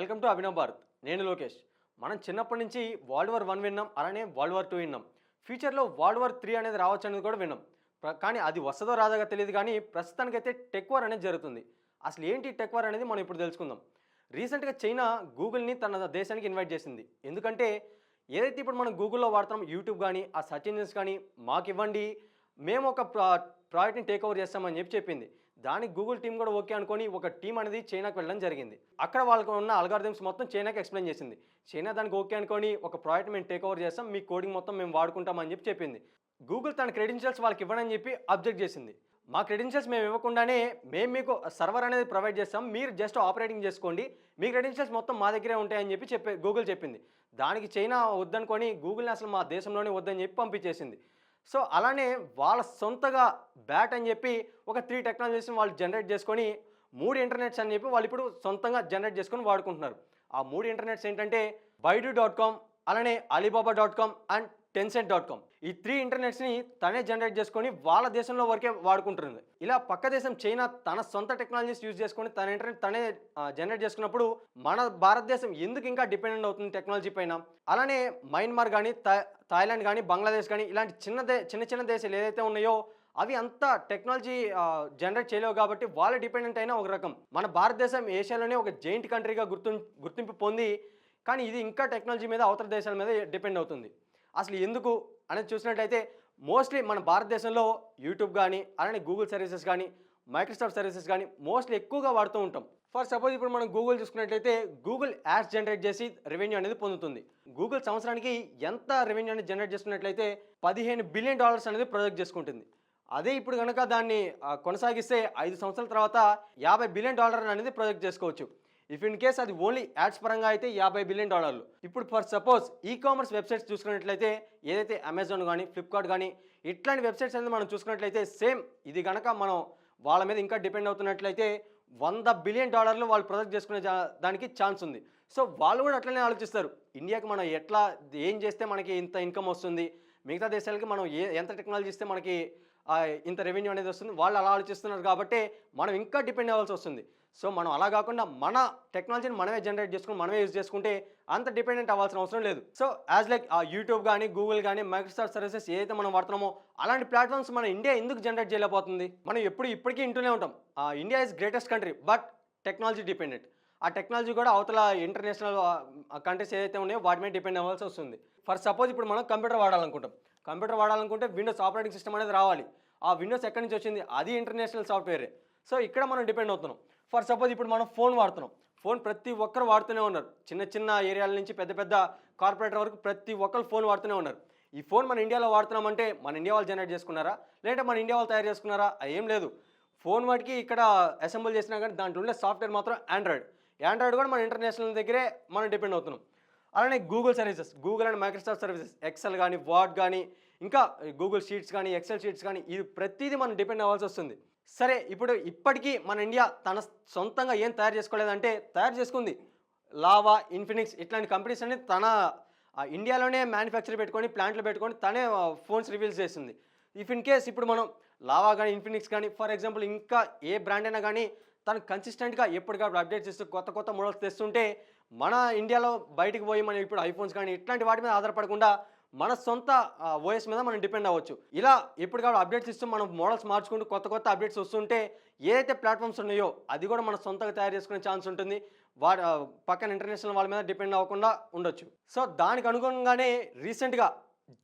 Welcome to Abhinav Bharat. నేను లోకేష్. మనం చిన్నప్పటి నుంచి వరల్డ్ వార్ 1 విన్నాం, అలానే వరల్డ్ వార్ 2 విన్నాం. ఫ్యూచర్లో వరల్డ్ వార్ 3 అనేది రావచ్చు అనేది కూడా విన్నాం. కానీ అది వస్తుందో రాదో తెలియదు, కానీ ప్రస్తుతానికైతే టెక్ వార్ అనేది జరుగుతుంది. అసలు ఏంటి టెక్ వార్ అనేది మనం ఇప్పుడు తెలుసుకుందాం. రీసెంట్గా చైనా గూగుల్ని తన దేశానికి ఇన్వైట్ చేసింది. ఎందుకంటే ఏదైతే ఇప్పుడు మనం గూగుల్లో వాడుతున్నాం, యూట్యూబ్ కానీ ఆ సెర్చ్ ఇంజిన్స్ కానీ మాకు ఇవ్వండి, మేము ఒక ప్రాజెక్ట్ని టేక్ ఓవర్ చేస్తామని చెప్పింది. దానికి గూగుల్ టీం కూడా ఓకే అనుకొని ఒక టీం అనేది చైనాకి వెళ్ళడం జరిగింది. అక్కడ వాళ్ళకు ఉన్న అల్గారిథమ్స్ మొత్తం చైనాకి ఎక్స్ప్లెయిన్ చేసింది. చైనా దానికి ఓకే అనుకొని ఒక ప్రాజెక్ట్ మేము టేక్ ఓవర్ చేస్తాం, మీ కోడింగ్ మొత్తం మేము వాడుకుంటామని చెప్పింది. గూగుల్ తన క్రెడెన్షియల్స్ వాళ్ళకి ఇవ్వనని చెప్పి అబ్జెక్ట్ చేసింది. మా క్రెడెన్షియల్స్ మేము ఇవ్వకుండానే మేము మీకు సర్వర్ అనేది ప్రొవైడ్ చేస్తాం, మీరు జస్ట్ ఆపరేటింగ్ చేసుకోండి, మీ క్రెడెన్షియల్స్ మొత్తం మా దగ్గరే ఉంటాయని చెప్పి గూగుల్ చెప్పింది. దానికి చైనా వద్దనుకొని గూగుల్ని అసలు మా దేశంలోనే వద్దని చెప్పి పంపించేసింది. సో అలానే వాళ్ళ సొంతగా బ్యాట్ అని చెప్పి ఒక 3 టెక్నాలజీస్ని వాళ్ళు జనరేట్ చేసుకొని 3 ఇంటర్నెట్స్ అని చెప్పి వాళ్ళు ఇప్పుడు సొంతంగా జనరేట్ చేసుకొని వాడుకుంటున్నారు. ఆ 3 ఇంటర్నెట్స్ ఏంటంటే baidu.com, అలానే alibaba.com అండ్ tencent.com. ఈ 3 ఇంటర్నెట్స్ని తనే జనరేట్ చేసుకొని వాళ్ళ దేశంలో వరకే వాడుకుంటుంది. ఇలా పక్క దేశం చైనా తన సొంత టెక్నాలజీస్ యూజ్ చేసుకొని తన ఇంటర్నెట్ తనే జనరేట్ చేసుకున్నప్పుడు మన భారతదేశం ఎందుకు ఇంకా డిపెండెంట్ అవుతుంది టెక్నాలజీ పైన? అలానే మయన్మార్ కానీ, థాయిలాండ్ కానీ, బంగ్లాదేశ్ కానీ ఇలాంటి చిన్న చిన్న దేశాలు ఏదైతే ఉన్నాయో అవి అంతా టెక్నాలజీ జనరేట్ చేయలేవు కాబట్టి వాళ్ళు డిపెండెంట్ అయిన ఒక రకం. మన భారతదేశం ఏషియాలోనే ఒక జైంట్ కంట్రీగా గుర్తింపు పొంది, కానీ ఇది ఇంకా టెక్నాలజీ మీద అవతల దేశాల మీద డిపెండ్ అవుతుంది. అసలు ఎందుకు అనేది చూసినట్లయితే మోస్ట్లీ మన భారతదేశంలో యూట్యూబ్ కానీ, అలానే గూగుల్ సర్వీసెస్ కానీ, మైక్రోసాఫ్ట్ సర్వీసెస్ కానీ మోస్ట్లీ ఎక్కువగా వాడుతూ ఉంటాం. ఫర్ సపోజ్ ఇప్పుడు మనం గూగుల్ చూసుకున్నట్లయితే గూగుల్ యాడ్స్ జనరేట్ చేసి రెవెన్యూ అనేది పొందుతుంది. గూగుల్ సంవత్సరానికి ఎంత రెవెన్యూ అనేది జనరేట్ చేసుకున్నట్లయితే $15 బిలియన్ అనేది ప్రొజెక్ట్ చేసుకుంటుంది. అదే ఇప్పుడు కనుక దాన్ని కొనసాగిస్తే 5 సంవత్సరాల తర్వాత $50 బిలియన్ అనేది ప్రొజెక్ట్ చేసుకోవచ్చు. ఇఫ్ ఇన్ కేస్ అది ఓన్లీ యాడ్స్ పరంగా అయితే $50 బిలియన్. ఇప్పుడు for suppose e commerce websites చూసుకున్నట్లయితే ఏదైతే అమెజాన్ కానీ, ఫ్లిప్కార్ట్ కానీ ఇట్లాంటి వెబ్సైట్స్ అనేది మనం చూసుకున్నట్లయితే సేమ్ ఇది కనుక మనం వాళ్ళ మీద ఇంకా డిపెండ్ అవుతున్నట్లయితే $100 బిలియన్ వాళ్ళు ప్రొజెక్ట్ చేసుకునే దానికి ఛాన్స్ ఉంది. సో వాళ్ళు కూడా అట్లనే ఆలోచిస్తారు, ఇండియాకి మనం ఎట్లా ఏం చేస్తే మనకి ఇంత ఇన్కమ్ వస్తుంది, మిగతా దేశాలకి మనం ఎంత టెక్నాలజీ ఇస్తే మనకి ఇంత రెవెన్యూ అనేది వస్తుంది, వాళ్ళు అలా ఆలోచిస్తున్నారు కాబట్టి మనం ఇంకా డిపెండ్ అవ్వాల్సి వస్తుంది. సో మనం అలా కాకుండా మన టెక్నాలజీని మనమే జనరేట్ చేసుకుని మనమే యూజ్ చేసుకుంటే అంత డిపెండెంట్ అవ్వాల్సిన అవసరం లేదు. సో యాజ్ లైక్ యూట్యూబ్ కానీ, గూగుల్ కానీ, మైక్రోసాఫ్ట్ సర్వీసెస్ ఏదైతే మనం వాడుతున్నామో అలాంటి ప్లాట్ఫామ్స్ మన ఇండియా ఎందుకు జనరేట్ చేయలేకపోతుంది? మనం ఇప్పటికీ ఇంటూనే ఉంటాం, India is greatest country but technology dependent. ఆ టెక్నాలజీ కూడా అవతల ఇంటర్నేషనల్ కంట్రీస్ ఏదైతే ఉన్నాయో వాటి మీద డిపెండ్ అవ్వాల్సి వస్తుంది. ఫర్ సపోజ్ ఇప్పుడు మనం కంప్యూటర్ వాడాలనుకుంటే విండోస్ ఆపరేటింగ్ సిస్టమ్ అనేది రావాలి. ఆ విండోస్ ఎక్కడి నుంచి వచ్చింది? అది ఇంటర్నేషనల్ సాఫ్ట్వేరే. సో ఇక్కడ మనం డిపెండ్ అవుతున్నాం. ఫర్ సపోజ్ ఇప్పుడు మనం ఫోన్ వాడుతున్నాం, ఫోన్ ప్రతి ఒక్కరు వాడుతూనే ఉన్నారు. చిన్న ఏరియాల నుంచి పెద్ద కార్పొరేటర్ వరకు ప్రతి ఒక్కరు ఫోన్ వాడుతూనే ఉన్నారు. ఈ ఫోన్ మన ఇండియాలో వాడుతున్నామంటే మన ఇండియా వాళ్ళు జనరేట్ చేసుకున్నారా, లేదంటే మన ఇండియా వాళ్ళు తయారు చేసుకున్నారా? ఏం లేదు. ఫోన్ వాటికి ఇక్కడ అసెంబుల్ చేసినా కానీ దాంట్లో ఉండే సాఫ్ట్వేర్ మాత్రం ఆండ్రాయిడ్ కూడా మన ఇంటర్నేషనల్ దగ్గరే మనం డిపెండ్ అవుతున్నాం. అలానే Google services, Google and Microsoft services, Excel కానీ, వర్డ్ కానీ, ఇంకా గూగుల్ షీట్స్ కానీ, ఎక్సెల్ షీట్స్ కానీ, ఇది ప్రతిదీ మనం డిపెండ్ అవ్వాల్సి వస్తుంది. సరే, ఇప్పటికీ మన ఇండియా తన సొంతంగా ఏం తయారు చేసుకోలేదంటే తయారు చేసుకుంది. లావా, ఇన్ఫినిక్స్ ఇట్లాంటి కంపెనీస్ అనేది తన ఇండియాలోనే మ్యానుఫ్యాక్చర్ పెట్టుకొని, ప్లాంట్లు పెట్టుకొని తనే ఫోన్స్ రివీల్ చేస్తుంది. ఇఫ్ ఇన్ కేస్ ఇప్పుడు మనం లావా కానీ, ఇన్ఫినిక్స్ కానీ, ఫర్ ఎగ్జాంపుల్ ఇంకా ఏ బ్రాండ్ అయినా కానీ తను కన్సిస్టెంట్గా ఎప్పటికప్పుడు అప్డేట్ చేస్తూ కొత్త మోడల్స్ తెస్తుంటే మన ఇండియాలో బయటికి పోయి మనం ఇప్పుడు ఐఫోన్స్ కానీ ఇట్లాంటి వాటి మీద ఆధారపడకుండా మన సొంత ఓఎస్ మీద మనం డిపెండ్ అవ్వచ్చు. ఇలా ఎప్పటికప్పుడు అప్డేట్స్ ఇస్తూ మనం మోడల్స్ మార్చుకుంటూ కొత్త అప్డేట్స్ వస్తుంటే ఏదైతే ప్లాట్ఫామ్స్ ఉన్నాయో అది కూడా మన సొంతంగా తయారు చేసుకునే ఛాన్స్ ఉంటుంది. పక్కన ఇంటర్నేషనల్ వాళ్ళ మీద డిపెండ్ అవ్వకుండా ఉండొచ్చు. సో దానికి అనుగుణంగానే రీసెంట్గా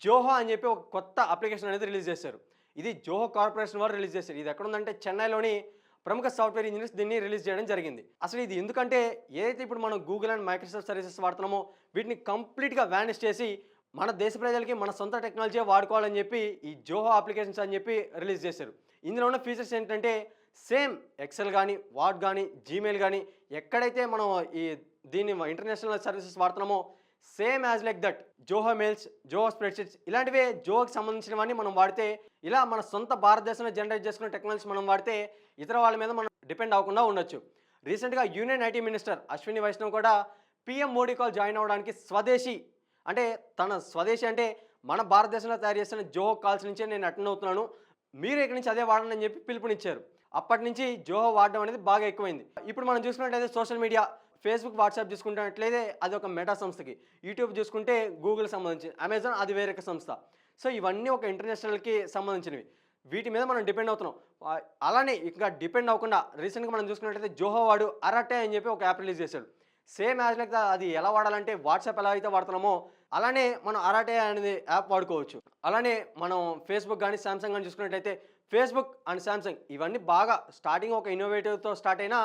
జోహో అని చెప్పి ఒక కొత్త అప్లికేషన్ అనేది రిలీజ్ చేశారు. ఇది జోహో కార్పొరేషన్ వారు రిలీజ్ చేశారు. ఇది ఎక్కడుందంటే చెన్నైలోని ప్రముఖ సాఫ్ట్వేర్ ఇంజనీర్స్ దీన్ని రిలీజ్ చేయడం జరిగింది. అసలు ఇది ఎందుకంటే ఏదైతే ఇప్పుడు మనం గూగుల్ అండ్ మైక్రోసాఫ్ట్ సర్వీసెస్ వాడుతున్నామో వీటిని కంప్లీట్గా వ్యానిష్ చేసి మన దేశ ప్రజలకి మన సొంత టెక్నాలజీ వాడుకోవాలని చెప్పి ఈ జోహో అప్లికేషన్స్ అని చెప్పి రిలీజ్ చేశారు. ఇందులో ఉన్న ఫీచర్స్ ఏంటంటే సేమ్ ఎక్సెల్ కానీ, వర్డ్ కానీ, జీమెయిల్ కానీ ఎక్కడైతే మనం దీన్ని ఇంటర్నేషనల్ సర్వీసెస్ వాడుతున్నామో same as like that Zoho mails, Zoho spreadsheets ఇలాంటివే జోహోకి సంబంధించినవన్నీ మనం వాడితే, ఇలా మన సొంత భారతదేశంలో జనరేట్ చేసుకునే టెక్నాలజీ మనం వాడితే ఇతర వాళ్ళ మీద మనం డిపెండ్ అవ్వకుండా ఉండొచ్చు. రీసెంట్గా union IT minister Ashwini Vaishnaw కూడా పీఎం మోడీ కాల్ జాయిన్ అవ్వడానికి స్వదేశీ అంటే మన భారతదేశంలో తయారు చేస్తున్న జోహో కాల్స్ నుంచే నేను అటెండ్ అవుతున్నాను, మీరు ఇక్కడి నుంచి అదే వాడండి అని చెప్పి పిలుపునిచ్చారు. అప్పటి నుంచి జోహో వాడడం అనేది బాగా ఎక్కువైంది. ఇప్పుడు మనం చూసుకున్నట్లయితే సోషల్ మీడియా ఫేస్బుక్, వాట్సాప్ చూసుకుంటున్నట్లయితే అది ఒక మెటా సంస్థకి, యూట్యూబ్ చూసుకుంటే గూగుల్కి సంబంధించి, అమెజాన్ అది వేరొక సంస్థ. సో ఇవన్నీ ఒక ఇంటర్నేషనల్కి సంబంధించినవి. వీటి మీద మనం డిపెండ్ అవుతున్నాం. అలానే ఇంకా డిపెండ్ అవ్వకుండా రీసెంట్గా మనం చూసుకున్నట్లయితే జోహో వాడు అరాటే అని చెప్పి ఒక యాప్ రిలీజ్ చేశాడు. సేమ్ యాజ్ లైక్ అది ఎలా వాడాలంటే వాట్సాప్ ఎలా అయితే వాడుతున్నామో అలానే మనం అరాటే అనేది యాప్ వాడుకోవచ్చు. అలానే మనం ఫేస్బుక్ కానీ సామ్సంగ్ కానీ చూసుకున్నట్లయితే ఫేస్బుక్ అండ్ సామ్సంగ్ ఇవన్నీ బాగా స్టార్టింగ్ ఒక ఇన్నోవేటివ్తో స్టార్ట్ అయినా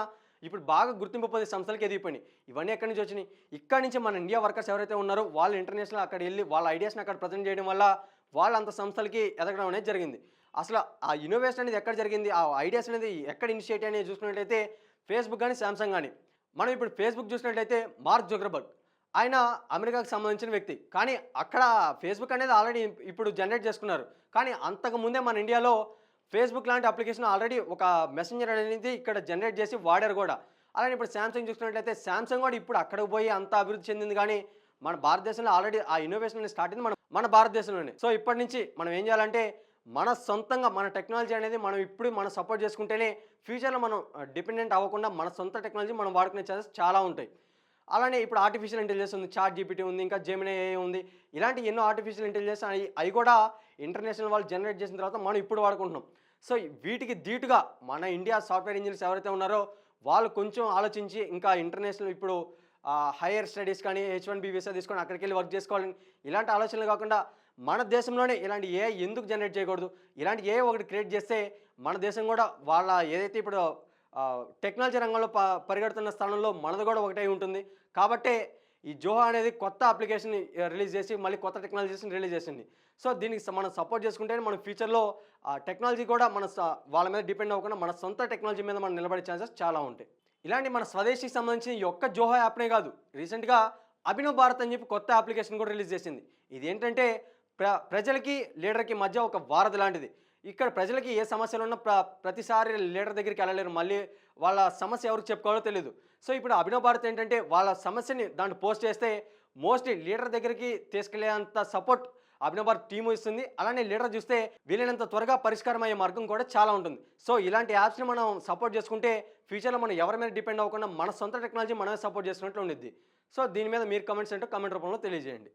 ఇప్పుడు బాగా గుర్తింపు పొందే సంస్థలకి ఎదిగిపోయినాయి. ఇవన్నీ ఎక్కడి నుంచి వచ్చినాయి? ఇక్కడి నుంచి మన ఇండియా వర్కర్స్ ఎవరైతే ఉన్నారో వాళ్ళు ఇంటర్నేషనల్ అక్కడ వెళ్ళి వాళ్ళ ఐడియాస్ని అక్కడ ప్రజెంట్ చేయడం వల్ల వాళ్ళు అంత సంస్థలకి ఎదగడం అనేది జరిగింది. అసలు ఆ ఇన్నోవేషన్ అనేది ఎక్కడ జరిగింది, ఆ ఐడియాస్ అనేది ఎక్కడ ఇనిషియేట్ అనేది చూసుకున్నట్లయితే ఫేస్బుక్ కానీ సామ్సంగ్ కానీ. మనం ఇప్పుడు ఫేస్బుక్ చూసినట్లయితే మార్క్ జుకర్బర్గ్ ఆయన అమెరికాకు సంబంధించిన వ్యక్తి. కానీ అక్కడ ఫేస్బుక్ అనేది ఆల్రెడీ ఇప్పుడు జనరేట్ చేసుకున్నారు. కానీ అంతకు ముందే మన ఇండియాలో ఫేస్బుక్ లాంటి అప్లికేషన్ ఆల్రెడీ ఒక మెసెంజర్ అనేది ఇక్కడ జనరేట్ చేసి వాడారు కూడా. అలానే ఇప్పుడు సామ్సంగ్ చూసుకున్నట్లయితే సామ్సంగ్ కూడా ఇప్పుడు అక్కడికి పోయి అంత అభివృద్ధి చెందింది. కానీ మన భారతదేశంలో ఆల్రెడీ ఆ ఇన్నోవేషన్ అనేది స్టార్ట్ అయింది మన భారతదేశంలోనే. సో ఇప్పటి నుంచి మనం ఏం చేయాలంటే మన సొంతంగా మన టెక్నాలజీ అనేది మనం ఇప్పుడు మనం సపోర్ట్ చేసుకుంటేనే ఫ్యూచర్లో మనం డిపెండెంట్ అవ్వకుండా మన సొంత టెక్నాలజీ మనం వాడుకునే ఛాన్సెస్ చాలా ఉంటాయి. అలానే ఇప్పుడు ఆర్టిఫిషియల్ ఇంటెలిజెన్స్ ఉంది, చాట్ జీపీటీ ఉంది, ఇంకా జెమినీ ఏఐ ఉంది. ఇలాంటి ఎన్నో ఆర్టిఫిషియల్ ఇంటెలిజెన్స్ అవి కూడా ఇంటర్నేషనల్ వాళ్ళు జనరేట్ చేసిన తర్వాత మనం ఇప్పుడు వాడుకుంటున్నాం. సో వీటికి ధీటుగా మన ఇండియా సాఫ్ట్వేర్ ఇంజనీర్స్ ఎవరైతే ఉన్నారో వాళ్ళు కొంచెం ఆలోచించి ఇంకా ఇంటర్నేషనల్ ఇప్పుడు హైయర్ స్టడీస్ కానీ H1B వీసా తీసుకొని అక్కడికి వెళ్ళి వర్క్ చేసుకోవాలని ఇలాంటి ఆలోచనలు కాకుండా మన దేశంలోనే ఇలాంటి ఏఐ ఎందుకు జనరేట్ చేయకూడదు, ఇలాంటి ఏఐ ఒకటి క్రియేట్ చేస్తే మన దేశం కూడా వాళ్ళ ఏదైతే ఇప్పుడు టెక్నాలజీ రంగంలో పరిగెడుతున్న స్థానంలో మనది కూడా ఒకటే ఉంటుంది. కాబట్టే ఈ జోహో అనేది కొత్త అప్లికేషన్ రిలీజ్ చేసి మళ్ళీ కొత్త టెక్నాలజీస్ని రిలీజ్ చేసింది. సో దీనికి మనం సపోర్ట్ చేసుకుంటే మన ఫ్యూచర్లో టెక్నాలజీ కూడా మన వాళ్ళ మీద డిపెండ్ అవ్వకుండా మన సొంత టెక్నాలజీ మీద మనం నిలబడే ఛాన్సెస్ చాలా ఉంటాయి. ఇలాంటి మన స్వదేశీకి సంబంధించిన ఈ ఒక్క జోహో యాప్నే కాదు, రీసెంట్గా అభినవ్ భారత్ అని చెప్పి కొత్త అప్లికేషన్ కూడా రిలీజ్ చేసింది. ఇది ఏంటంటే ప్రజలకి లీడర్కి మధ్య ఒక వారధి లాంటిది. ఇక్కడ ప్రజలకి ఏ సమస్యలు ఉన్నా ప్రతిసారి లీడర్ దగ్గరికి వెళ్ళలేరు, మళ్ళీ వాళ్ళ సమస్య ఎవరికి చెప్పుకోవాలో తెలియదు. సో ఇప్పుడు అభినవ్ భారత్ ఏంటంటే వాళ్ళ సమస్యని దాంట్లో పోస్ట్ చేస్తే మోస్ట్లీ లీడర్ దగ్గరికి తీసుకెళ్లేంత సపోర్ట్ అభినవ్ భారత్ టీము ఇస్తుంది. అలానే లీడర్ చూస్తే వీలైనంత త్వరగా పరిష్కారం అయ్యే మార్గం కూడా చాలా ఉంటుంది. సో ఇలాంటి యాప్స్ని మనం సపోర్ట్ చేసుకుంటే ఫ్యూచర్లో మనం ఎవరి మీద డిపెండ్ అవ్వకుండా మన సొంత టెక్నాలజీ మనమే సపోర్ట్ చేసినట్లు ఉండిద్ది. సో దీని మీద మీరు కమెంట్స్ ఏంటో కమెంట్ రూపంలో తెలియజేయండి.